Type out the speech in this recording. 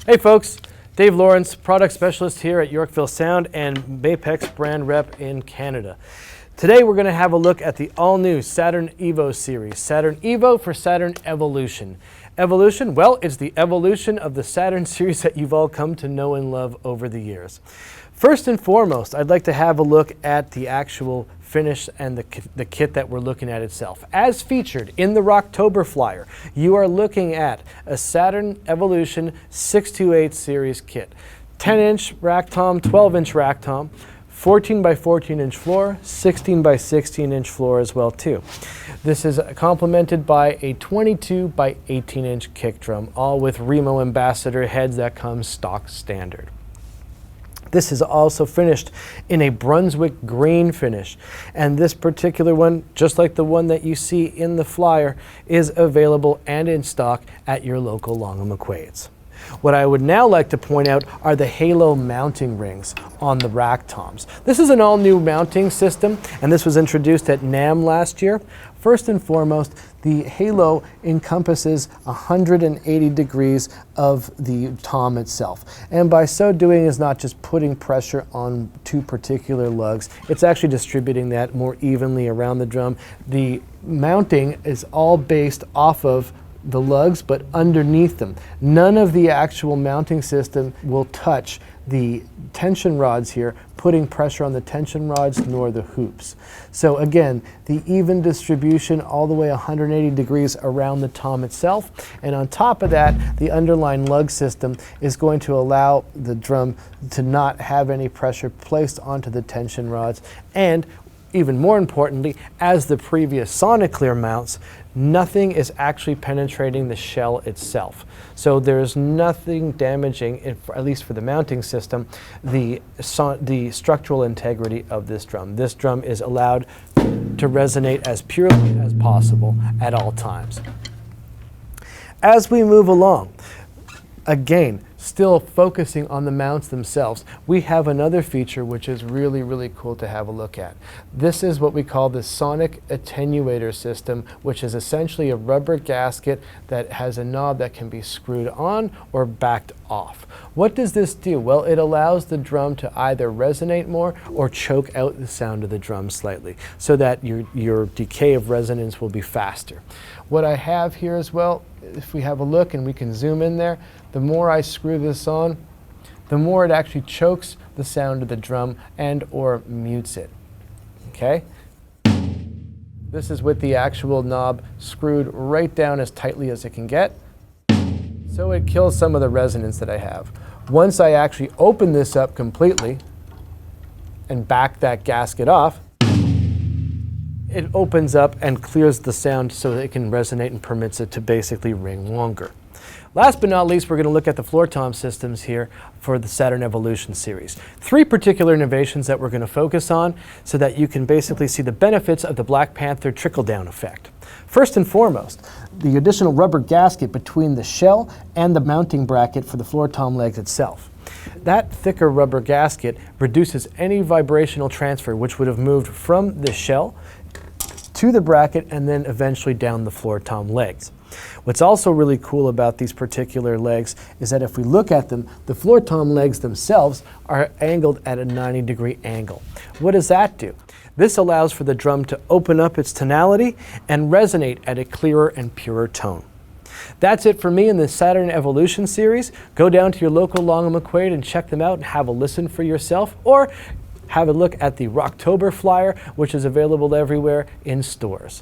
Hey folks, Dave Lawrence, product specialist here at Yorkville Sound and Mapex brand rep in Canada. Today we're going to have a look at the all-new Saturn Evo series. Saturn Evo for Saturn Evolution. Evolution, well, it's the evolution of the Saturn series that you've all come to know and love over the years. First and foremost, I'd like to have a look at the actual finish and the kit that we're looking at itself. As featured in the Rocktober flyer, you are looking at a Saturn Evolution 628 series kit. 10-inch rack tom, 12-inch rack tom, 14 by 14 inch floor, 16 by 16 inch floor as well too. This is complemented by a 22 by 18 inch kick drum, all with Remo Ambassador heads that come stock standard. This is also finished in a Brunswick green finish, and this particular one, just like the one that you see in the flyer, is available and in stock at your local Long & McQuaid's. What I would now like to point out are the Halo mounting rings on the rack toms. This is an all-new mounting system, and this was introduced at NAMM last year. First and foremost, the Halo encompasses 180 degrees of the tom itself. And by so doing is not just putting pressure on two particular lugs, it's actually distributing that more evenly around the drum. The mounting is all based off of the lugs, but underneath them. None of the actual mounting system will touch the tension rods here, putting pressure on the tension rods nor the hoops. So again, the even distribution all the way 180 degrees around the tom itself. And on top of that, the underlying lug system is going to allow the drum to not have any pressure placed onto the tension rods. And even more importantly, as the previous Soniclear mounts, nothing is actually penetrating the shell itself. So there's nothing damaging, at least for the mounting system, the structural integrity of this drum. This drum is allowed to resonate as purely as possible at all times. As we move along, again, still focusing on the mounts themselves, we have another feature which is really cool to have a look at. This is what we call the Sonic Attenuator system, which is essentially a rubber gasket that has a knob that can be screwed on or backed off. What does this do? Well, it allows the drum to either resonate more or choke out the sound of the drum slightly, so that your decay of resonance will be faster. What I have here as well, if we have a look and we can zoom in there, the more I screw this on, the more it actually chokes the sound of the drum and or mutes it. Okay? This is with the actual knob screwed right down as tightly as it can get, so it kills some of the resonance that I have. Once I actually open this up completely and back that gasket off, it opens up and clears the sound so that it can resonate and permits it to basically ring longer. Last but not least, we're going to look at the floor tom systems here for the Saturn Evolution series. Three particular innovations that we're going to focus on so that you can basically see the benefits of the Black Panther trickle-down effect. First and foremost, the additional rubber gasket between the shell and the mounting bracket for the floor tom legs itself. That thicker rubber gasket reduces any vibrational transfer which would have moved from the shell to the bracket and then eventually down the floor tom legs. What's also really cool about these particular legs is that if we look at them, the floor tom legs themselves are angled at a 90-degree angle. What does that do? This allows for the drum to open up its tonality and resonate at a clearer and purer tone. That's it for me in the Saturn Evolution series. Go down to your local Long & McQuaid and check them out and have a listen for yourself, or have a look at the Rocktober flyer, which is available everywhere in stores.